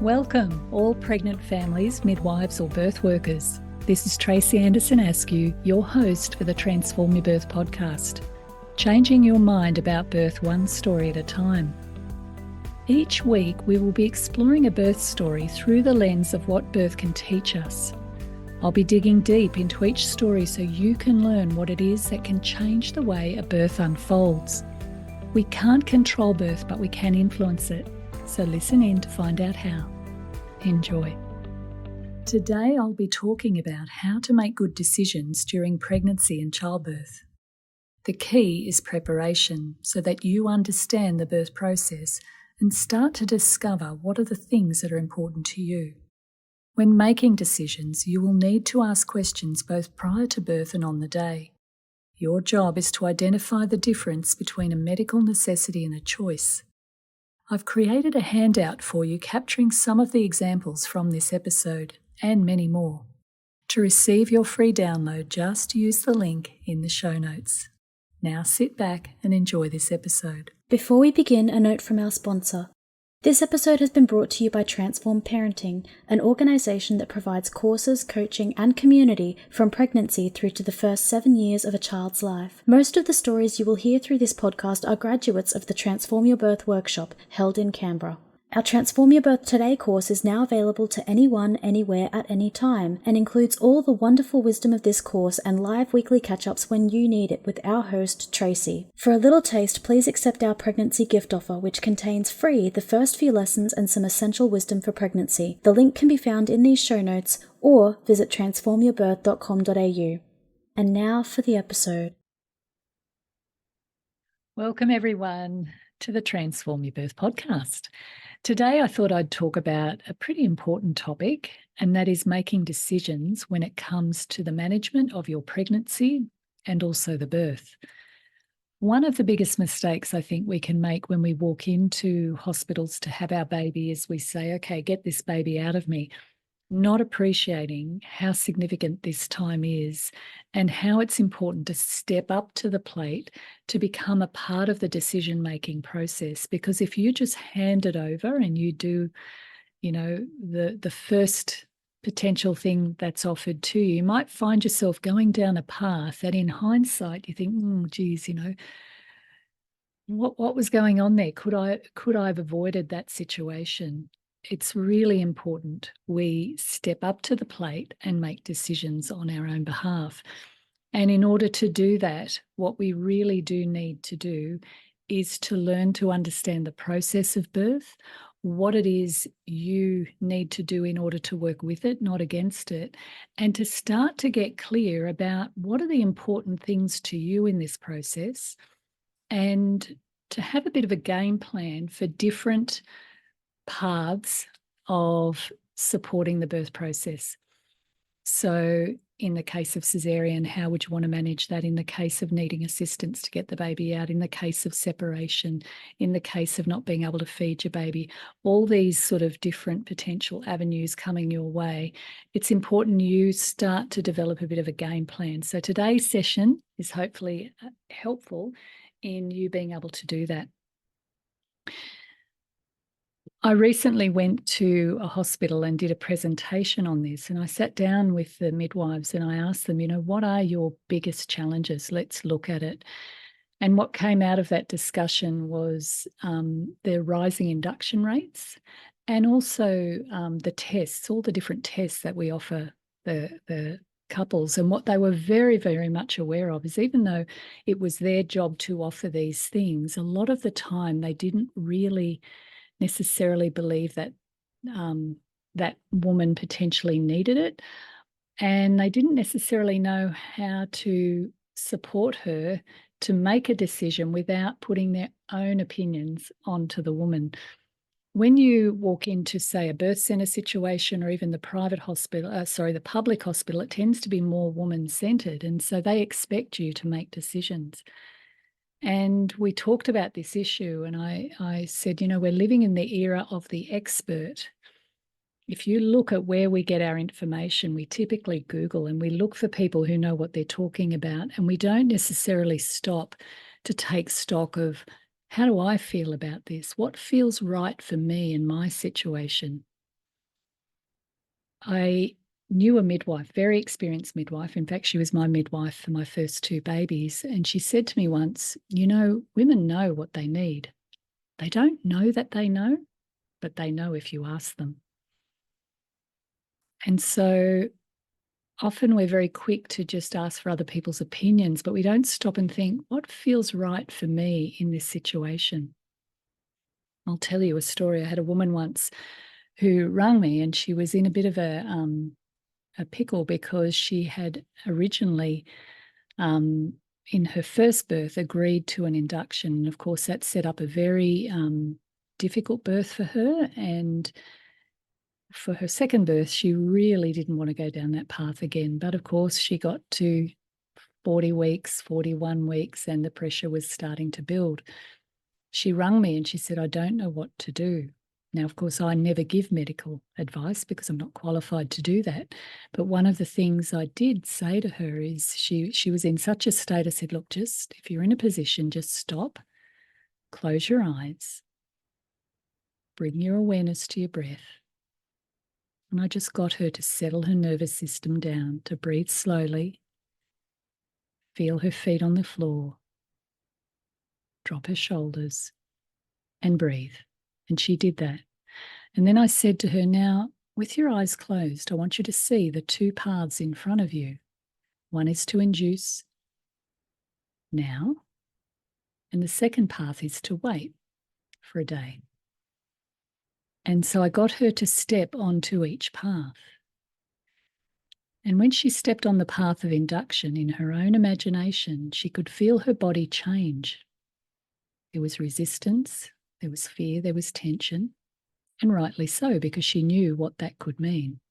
Welcome, all pregnant families, midwives or birth workers. This is Tracey Anderson-Askew, your host for the Transform Your Birth podcast, changing your mind about birth one story at a time. Each week, we will be exploring a birth story through the lens of what birth can teach us. I'll be digging deep into each story so you can learn what it is that can change the way a birth unfolds. We can't control birth, but we can influence it. So listen in to find out how. Enjoy. Today I'll be talking about how to make good decisions during pregnancy and childbirth. The key is preparation so that you understand the birth process and start to discover what are the things that are important to you. When making decisions, you will need to ask questions both prior to birth and on the day. Your job is to identify the difference between a medical necessity and a choice. I've created a handout for you capturing some of the examples from this episode and many more. To receive your free download, just use the link in the show notes. Now sit back and enjoy this episode. Before we begin, a note from our sponsor. This episode has been brought to you by Transform Parenting, an organisation that provides courses, coaching and community from pregnancy through to the first 7 years of a child's life. Most of the stories you will hear through this podcast are graduates of the Transform Your Birth workshop held in Canberra. Our Transform Your Birth Today course is now available to anyone, anywhere, at any time, and includes all the wonderful wisdom of this course and live weekly catch-ups when you need it with our host, Tracey. For a little taste, please accept our pregnancy gift offer, which contains free the first few lessons and some essential wisdom for pregnancy. The link can be found in these show notes or visit transformyourbirth.com.au. And now for the episode. Welcome everyone to the Transform Your Birth podcast. Today I thought I'd talk about a pretty important topic, and that is making decisions when it comes to the management of your pregnancy and also the birth. One of the biggest mistakes I think we can make when we walk into hospitals to have our baby is we say, okay, get this baby out of me, not appreciating how significant this time is and how it's important to step up to the plate to become a part of the decision-making process. Because if you just hand it over and you do, the first potential thing that's offered to you, you might find yourself going down a path that in hindsight you think, what was going on there? Could I have avoided that situation? It's really important we step up to the plate and make decisions on our own behalf. And in order to do that, what we really do need to do is to learn to understand the process of birth, what it is you need to do in order to work with it, not against it, and to start to get clear about what are the important things to you in this process, and to have a bit of a game plan for different paths of supporting the birth process. So in the case of cesarean, how would you want to manage that? In the case of needing assistance to get the baby out, in the case of separation, in the case of not being able to feed your baby, all these sort of different potential avenues coming your way, it's important you start to develop a bit of a game plan. So today's session is hopefully helpful in you being able to do that. I recently went to a hospital and did a presentation on this, and I sat down with the midwives and I asked them, what are your biggest challenges? Let's look at it. And what came out of that discussion was the rising induction rates, and also the tests, all the different tests that we offer the couples. And what they were very, very much aware of is, even though it was their job to offer these things, a lot of the time they didn't really necessarily believe that that woman potentially needed it, and they didn't necessarily know how to support her to make a decision without putting their own opinions onto the woman. When you walk into, say, a birth centre situation or even the private hospital, the public hospital, it tends to be more woman-centred, and so they expect you to make decisions. And we talked about this issue, and I said, we're living in the era of the expert. If you look at where we get our information, we typically Google and we look for people who know what they're talking about, and we don't necessarily stop to take stock of, how do I feel about this? What feels right for me in my situation? I knew a midwife, very experienced midwife. In fact, she was my midwife for my first 2 babies. And she said to me once, women know what they need. They don't know that they know, but they know if you ask them. And so often we're very quick to just ask for other people's opinions, but we don't stop and think, what feels right for me in this situation? I'll tell you a story. I had a woman once who rang me, and she was in a bit of a pickle because she had originally, in her first birth, agreed to an induction. And of course, that set up a very difficult birth for her. And for her second birth, she really didn't want to go down that path again. But of course, she got to 40 weeks, 41 weeks, and the pressure was starting to build. She rang me and she said, I don't know what to do. Now, of course, I never give medical advice because I'm not qualified to do that. But one of the things I did say to her is she was in such a state, I said, look, just if you're in a position, just stop, close your eyes, bring your awareness to your breath. And I just got her to settle her nervous system down, to breathe slowly, feel her feet on the floor, drop her shoulders, and breathe. And she did that. And then I said to her, now, with your eyes closed, I want you to see the 2 paths in front of you. One is to induce now, and the second path is to wait for a day. And so I got her to step onto each path. And when she stepped on the path of induction in her own imagination, she could feel her body change. There was resistance, there was fear, there was tension, and rightly so, because she knew what that could mean.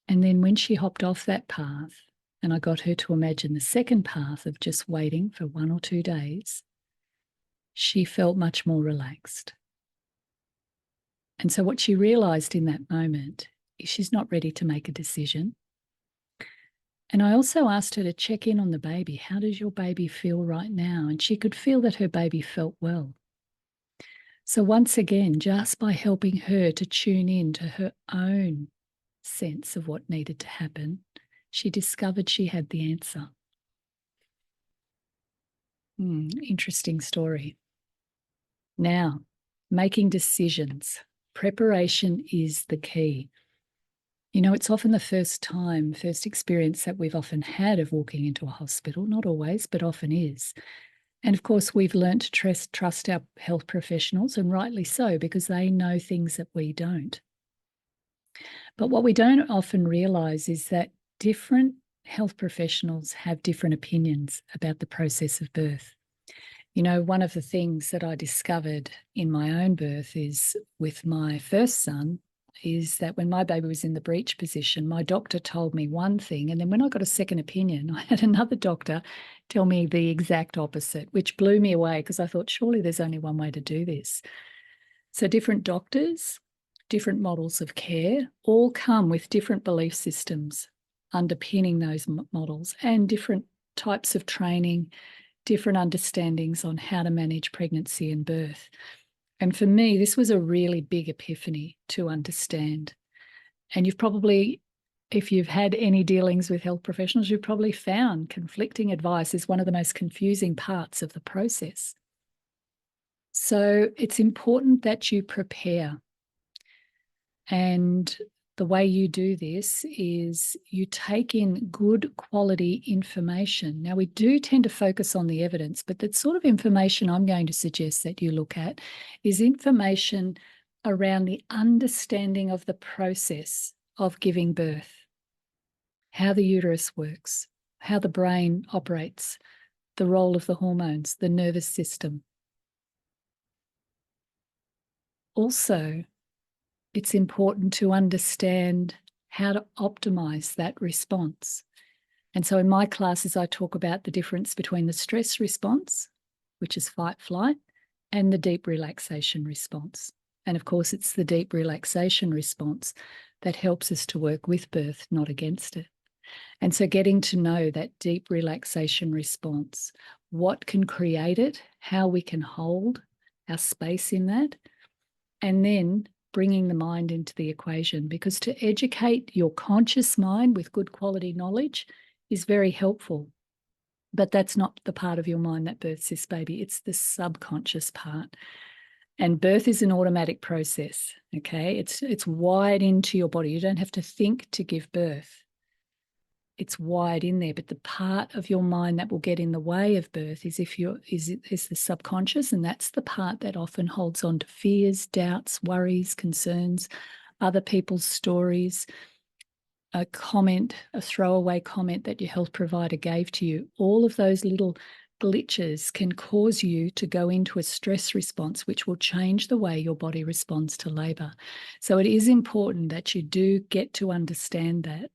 And then when she hopped off that path, and I got her to imagine the second path of just waiting for 1 or 2 days, she felt much more relaxed. And so what she realized in that moment is she's not ready to make a decision. And I also asked her to check in on the baby. How does your baby feel right now? And she could feel that her baby felt well. So once again, just by helping her to tune in to her own sense of what needed to happen, she discovered she had the answer. Interesting story. Now, making decisions. Preparation is the key. It's often the first experience that we've often had of walking into a hospital, not always, but often is. And of course, we've learned to trust our health professionals, and rightly so, because they know things that we don't. But what we don't often realize is that different health professionals have different opinions about the process of birth. One of the things that I discovered in my own birth is with my first son is that when my baby was in the breech position, my doctor told me one thing. And then when I got a second opinion, I had another doctor tell me the exact opposite, which blew me away because I thought, surely there's only one way to do this. So different doctors, different models of care, all come with different belief systems underpinning those models and different types of training, different understandings on how to manage pregnancy and birth. And for me, this was a really big epiphany to understand. And you've probably, if you've had any dealings with health professionals, you've probably found conflicting advice is one of the most confusing parts of the process. So it's important that you prepare. And the way you do this is you take in good quality information. Now, we do tend to focus on the evidence, but the sort of information I'm going to suggest that you look at is information around the understanding of the process of giving birth, how the uterus works, how the brain operates, the role of the hormones, the nervous system. Also, it's important to understand how to optimize that response. And so in my classes, I talk about the difference between the stress response, which is fight, flight, and the deep relaxation response. And of course, it's the deep relaxation response that helps us to work with birth, not against it. And so getting to know that deep relaxation response, what can create it, how we can hold our space in that, and then bringing the mind into the equation, because to educate your conscious mind with good quality knowledge is very helpful. But that's not the part of your mind that births this baby. It's the subconscious part. And birth is an automatic process, okay? It's wired into your body. You don't have to think to give birth. It's wired in there, but the part of your mind that will get in the way of birth is the subconscious, and that's the part that often holds on to fears, doubts, worries, concerns, other people's stories, a comment, a throwaway comment that your health provider gave to you. All of those little glitches can cause you to go into a stress response, which will change the way your body responds to labor. So it is important that you do get to understand that.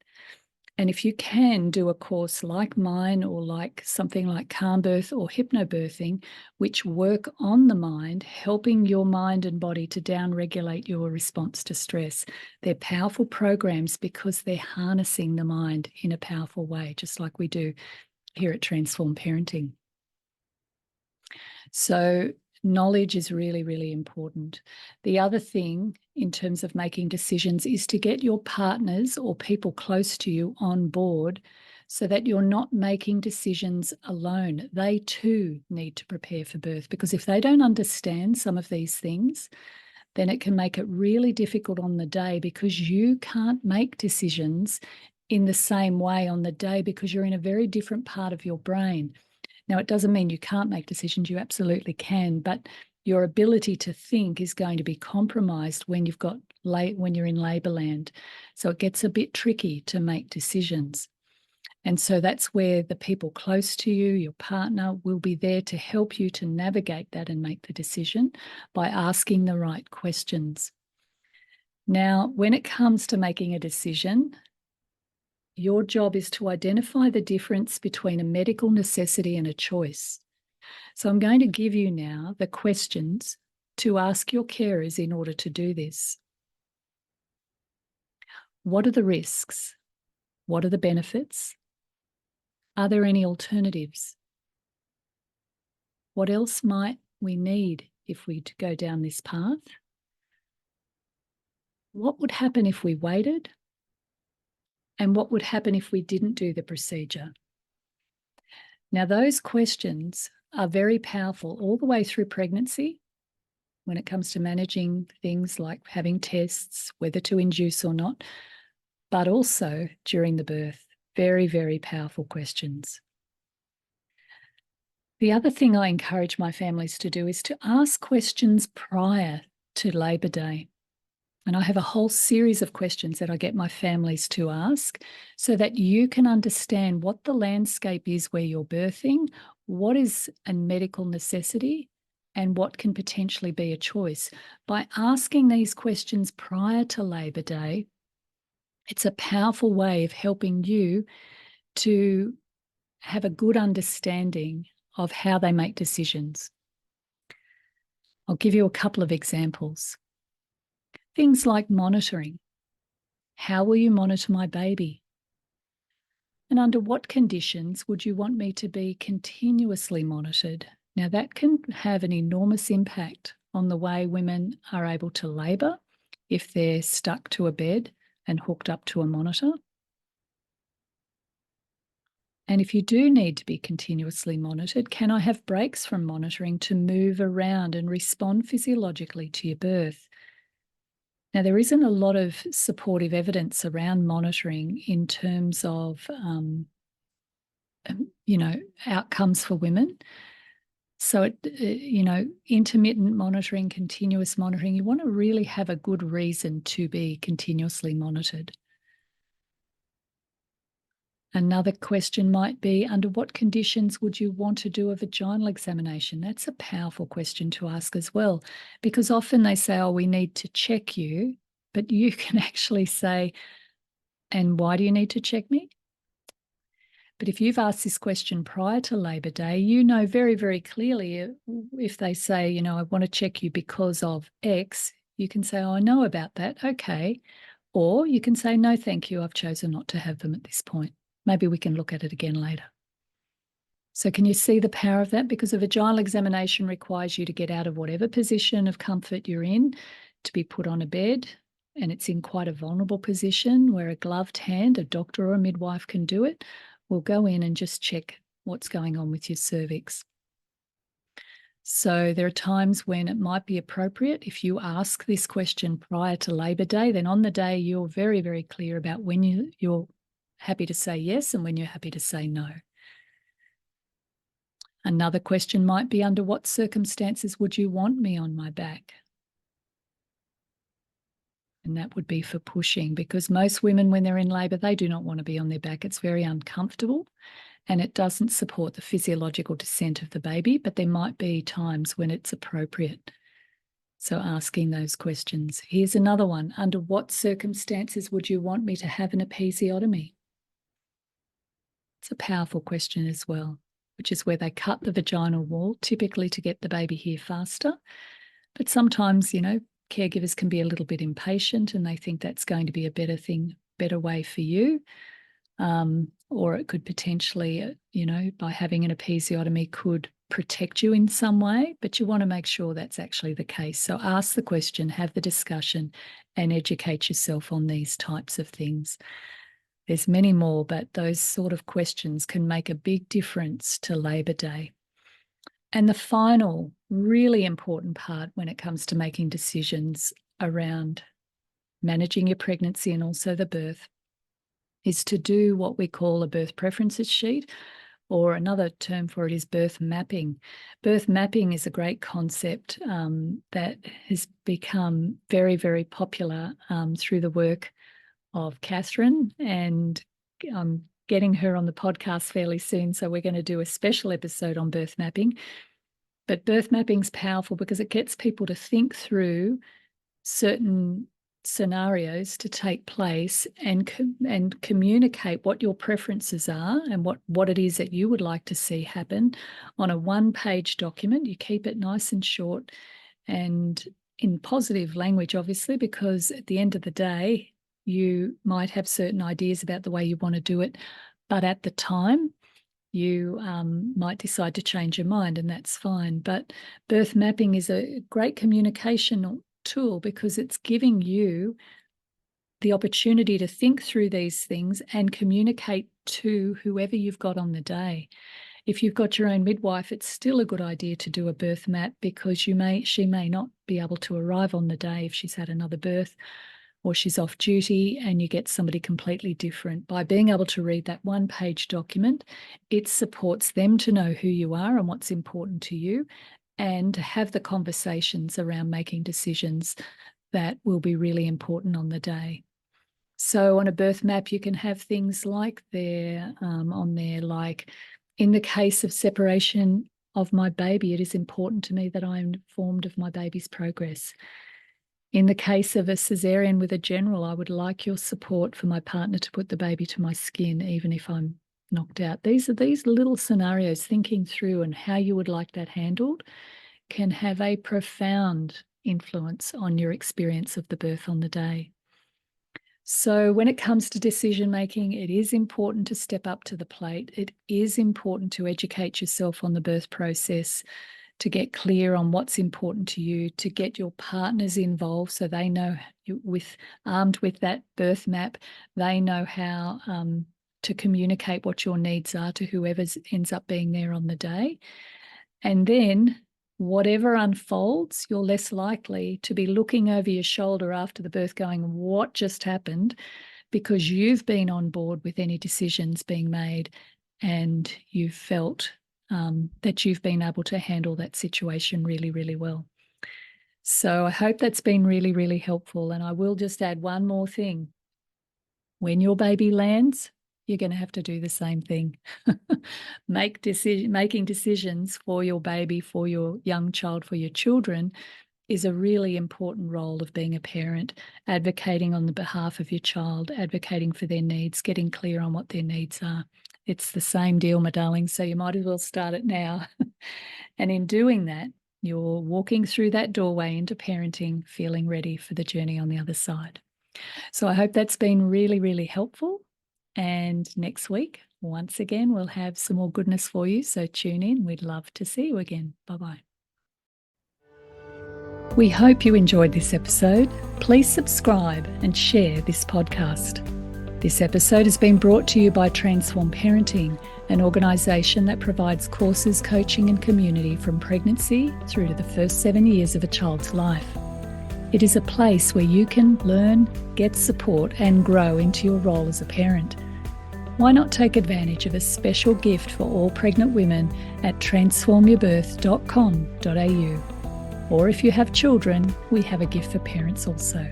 And if you can do a course like mine, or like something like calm birth or hypnobirthing, which work on the mind, helping your mind and body to downregulate your response to stress, they're powerful programs because they're harnessing the mind in a powerful way, just like we do here at Transform Parenting. So knowledge is really, really important. The other thing in terms of making decisions is to get your partners or people close to you on board so that you're not making decisions alone. They too need to prepare for birth, because if they don't understand some of these things, then it can make it really difficult on the day, because you can't make decisions in the same way on the day because you're in a very different part of your brain. Now, it doesn't mean you can't make decisions. You absolutely can, but your ability to think is going to be compromised when you're in labor land. So it gets a bit tricky to make decisions. And so that's where the people close to you, your partner, will be there to help you to navigate that and make the decision by asking the right questions. Now, when it comes to making a decision, your job is to identify the difference between a medical necessity and a choice. So I'm going to give you now the questions to ask your carers in order to do this. What are the risks? What are the benefits? Are there any alternatives? What else might we need if we go down this path? What would happen if we waited? And what would happen if we didn't do the procedure? Now, those questions are very powerful all the way through pregnancy when it comes to managing things like having tests, whether to induce or not, but also during the birth. Very, very powerful questions. The other thing I encourage my families to do is to ask questions prior to Labor Day. And I have a whole series of questions that I get my families to ask so that you can understand what the landscape is where you're birthing, what is a medical necessity, and what can potentially be a choice. By asking these questions prior to Labor Day, it's a powerful way of helping you to have a good understanding of how they make decisions. I'll give you a couple of examples. Things like monitoring. How will you monitor my baby? And under what conditions would you want me to be continuously monitored? Now, that can have an enormous impact on the way women are able to labour if they're stuck to a bed and hooked up to a monitor. And if you do need to be continuously monitored, can I have breaks from monitoring to move around and respond physiologically to your birth? Now, there isn't a lot of supportive evidence around monitoring in terms of, outcomes for women. So, intermittent monitoring, continuous monitoring, you want to really have a good reason to be continuously monitored. Another question might be, under what conditions would you want to do a vaginal examination? That's a powerful question to ask as well, because often they say, oh, we need to check you, but you can actually say, and why do you need to check me? But if you've asked this question prior to Labor Day, you know very, very clearly if they say, I want to check you because of X, you can say, oh, I know about that. Okay. Or you can say, no, thank you. I've chosen not to have them at this point. Maybe we can look at it again later. So can you see the power of that? Because a vaginal examination requires you to get out of whatever position of comfort you're in to be put on a bed, and it's in quite a vulnerable position where a gloved hand, a doctor or a midwife can do it, we'll go in and just check what's going on with your cervix. So there are times when it might be appropriate if you ask this question prior to Labour Day, then on the day you're very, very clear about when you're happy to say yes and when you're happy to say no. Another question might be, under what circumstances would you want me on my back? And that would be for pushing, because most women, when they're in labour, they do not want to be on their back. It's very uncomfortable and it doesn't support the physiological descent of the baby, but there might be times when it's appropriate. So asking those questions. Here's another one. Under what circumstances would you want me to have an episiotomy? It's a powerful question as well, which is where they cut the vaginal wall, typically to get the baby here faster. But sometimes, caregivers can be a little bit impatient and they think that's going to be a better way for you. Or it could potentially, by having an episiotomy could protect you in some way, but you want to make sure that's actually the case. So ask the question, have the discussion, and educate yourself on these types of things. There's many more, but those sort of questions can make a big difference to Labour Day. And the final really important part when it comes to making decisions around managing your pregnancy and also the birth is to do what we call a birth preferences sheet, or another term for it is birth mapping. Birth mapping is a great concept that has become very, very popular through the work of Catherine, and I'm getting her on the podcast fairly soon, so we're going to do a special episode on birth mapping. But birth mapping is powerful because it gets people to think through certain scenarios to take place and communicate what your preferences are and what it is that you would like to see happen on a one-page document. You keep it nice and short and in positive language, obviously, because at the end of the day, you might have certain ideas about the way you want to do it, but at the time, you might decide to change your mind, and that's fine. But birth mapping is a great communication tool because it's giving you the opportunity to think through these things and communicate to whoever you've got on the day. If you've got your own midwife, it's still a good idea to do a birth map because she may not be able to arrive on the day if she's had another birth or she's off duty, and you get somebody completely different. By being able to read that one-page document, it supports them to know who you are and what's important to you, and to have the conversations around making decisions that will be really important on the day. So on a birth map, you can have things like on there, like, in the case of separation of my baby, it is important to me that I am informed of my baby's progress. In the case of a cesarean with a general, I would like your support for my partner to put the baby to my skin, even if I'm knocked out. These little scenarios, thinking through and how you would like that handled, can have a profound influence on your experience of the birth on the day. So when it comes to decision making, it is important to step up to the plate. It is important to educate yourself on the birth process, to get clear on what's important to you, to get your partners involved so they know, armed with that birth map, they know how to communicate what your needs are to whoever ends up being there on the day. And then whatever unfolds, you're less likely to be looking over your shoulder after the birth going, what just happened? Because you've been on board with any decisions being made and you've felt that you've been able to handle that situation really, really well. So I hope that's been really, really helpful. And I will just add one more thing. When your baby lands, you're going to have to do the same thing. Making decisions for your baby, for your young child, for your children is a really important role of being a parent, advocating on the behalf of your child, advocating for their needs, getting clear on what their needs are. It's the same deal, my darling, so you might as well start it now. And in doing that, you're walking through that doorway into parenting, feeling ready for the journey on the other side. So I hope that's been really, really helpful. And next week, once again, we'll have some more goodness for you. So tune in. We'd love to see you again. Bye-bye. We hope you enjoyed this episode. Please subscribe and share this podcast. This episode has been brought to you by Transform Parenting, an organisation that provides courses, coaching and community from pregnancy through to the first 7 years of a child's life. It is a place where you can learn, get support and grow into your role as a parent. Why not take advantage of a special gift for all pregnant women at transformyourbirth.com.au. Or if you have children, we have a gift for parents also.